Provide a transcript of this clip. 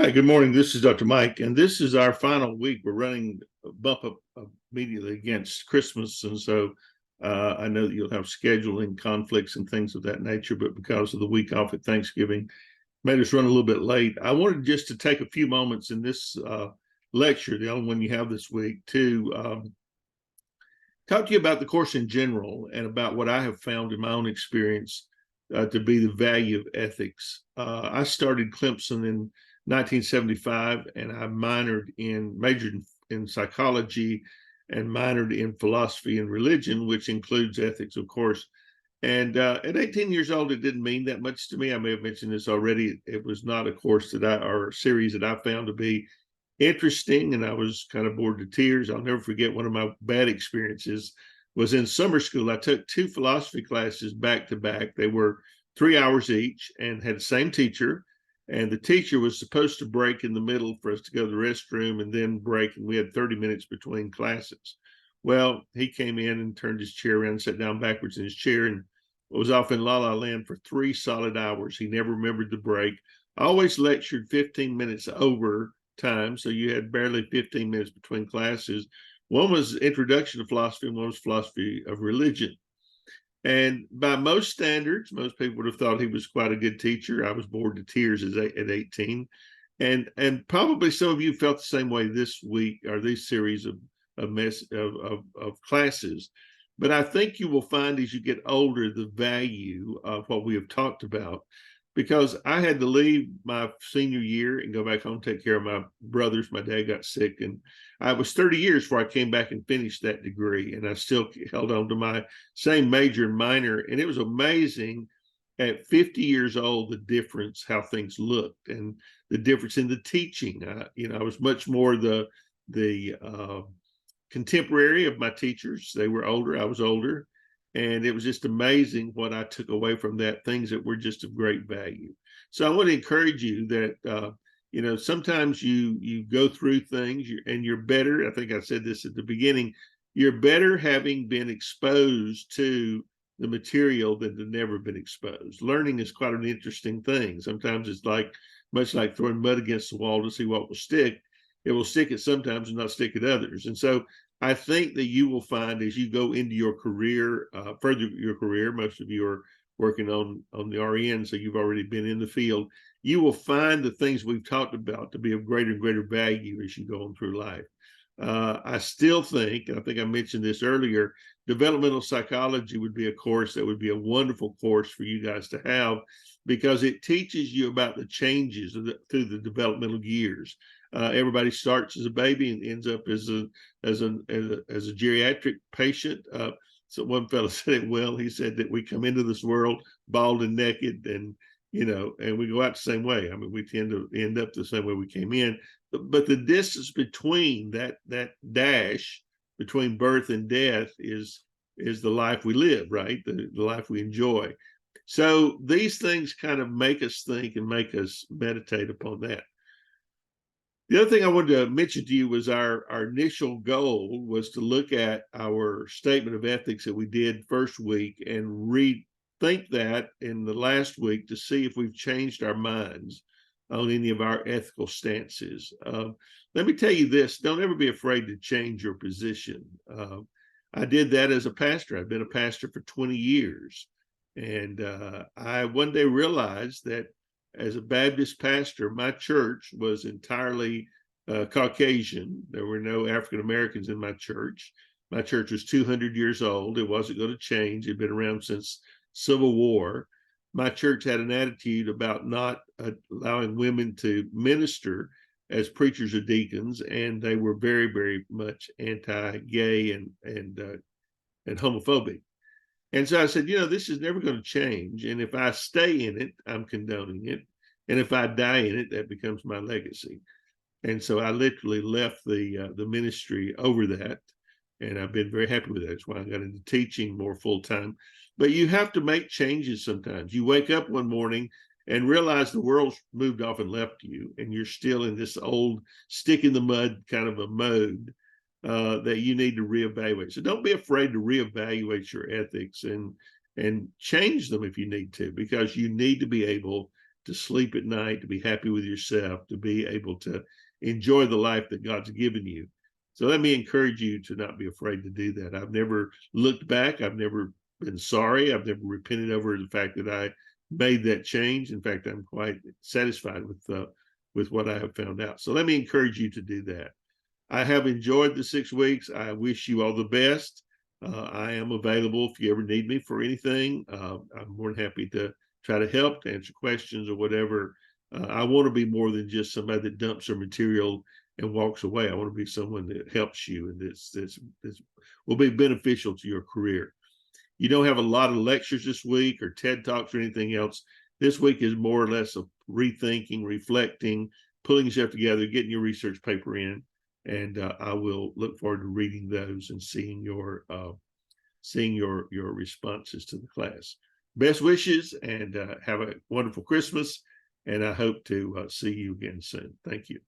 Hi, good morning. This is Dr. Mike, and this is our final week. We're running a bump up immediately against Christmas, and so I know that you'll have scheduling conflicts and things of that nature, but because of the week off at Thanksgiving, made us run a little bit late. I wanted just to take a few moments in this lecture, the only one you have this week, to talk to you about the course in general and about what I have found in my own experience to be the value of ethics. I started Clemson in 1975, and I majored in psychology and minored in philosophy and religion, which includes ethics, of course. And at 18 years old, it didn't mean that much to me. I may have mentioned this already. It was not a course or a series that I found to be interesting, and I was kind of bored to tears. I'll never forget one of my bad experiences was in summer school. I took two philosophy classes back to back. They were 3 hours each and had the same teacher. And the teacher was supposed to break in the middle for us to go to the restroom and then break. And we had 30 minutes between classes. Well, he came in and turned his chair around, sat down backwards in his chair, and was off in La La Land for 3 solid hours. He never remembered the break. I always lectured 15 minutes over time, so you had barely 15 minutes between classes. One was Introduction to Philosophy, and one was Philosophy of Religion. And by most standards, most people would have thought he was quite a good teacher. I was bored to tears at 18. And probably some of you felt the same way this week or this series of classes. But I think you will find as you get older the value of what we have talked about, because I had to leave my senior year and go back home, take care of my brothers. My dad got sick, and I was 30 years before I came back and finished that degree. And I still held on to my same major and minor. And it was amazing at 50 years old, the difference, how things looked, and the difference in the teaching. I was much more the contemporary of my teachers. They were older, I was older. And it was just amazing what I took away from that, things that were just of great value. So I want to encourage you that, sometimes you go through things and you're better. I think I said this at the beginning. You're better having been exposed to the material than to never been exposed. Learning is quite an interesting thing. Sometimes it's much like throwing mud against the wall to see what will stick. It will stick at sometimes and not stick at others. And so I think that you will find as you go into your career, further your career, most of you are working on the RN, so you've already been in the field. You will find the things we've talked about to be of greater and greater value as you go on through life. I still think, and I think I mentioned this earlier, developmental psychology would be a course that would be a wonderful course for you guys to have, because it teaches you about the changes through the developmental years. Everybody starts as a baby and ends up as a geriatric patient. So one fellow said it well. He said that we come into this world bald and naked, and we go out the same way. I mean, we tend to end up the same way we came in. But the distance between that dash between birth and death is the life we live, right? The life we enjoy. So these things kind of make us think and make us meditate upon that. The other thing I wanted to mention to you was our initial goal was to look at our statement of ethics that we did first week and rethink that in the last week to see if we've changed our minds on any of our ethical stances. Let me tell you this, don't ever be afraid to change your position. I did that as a pastor. I've been a pastor for 20 years. And I one day realized that as a Baptist pastor, my church was entirely Caucasian. There were no African Americans in my church. My church was 200 years old. It wasn't going to change. It'd been around since Civil War. My church had an attitude about not allowing women to minister as preachers or deacons, and they were very, very much anti-gay and homophobic. And so I said, this is never going to change. And if I stay in it, I'm condoning it. And if I die in it, that becomes my legacy. And so I literally left the ministry over that. And I've been very happy with that. That's why I got into teaching more full time. But you have to make changes sometimes. You wake up one morning and realize the world's moved off and left you, and you're still in this old stick in the mud kind of a mode. That you need to reevaluate. So don't be afraid to reevaluate your ethics and change them if you need to, because you need to be able to sleep at night, to be happy with yourself, to be able to enjoy the life that God's given you. So let me encourage you to not be afraid to do that. I've never looked back. I've never been sorry. I've never repented over the fact that I made that change. In fact, I'm quite satisfied with what I have found out. So let me encourage you to do that. I have enjoyed the 6 weeks. I wish you all the best. I am available if you ever need me for anything. I'm more than happy to try to help, to answer questions or whatever. I want to be more than just somebody that dumps their material and walks away. I want to be someone that helps you and this will be beneficial to your career. You don't have a lot of lectures this week or TED Talks or anything else. This week is more or less of rethinking, reflecting, pulling yourself together, getting your research paper in. And I will look forward to reading those and seeing your responses to the class. Best wishes and have a wonderful Christmas. And I hope to see you again soon. Thank you.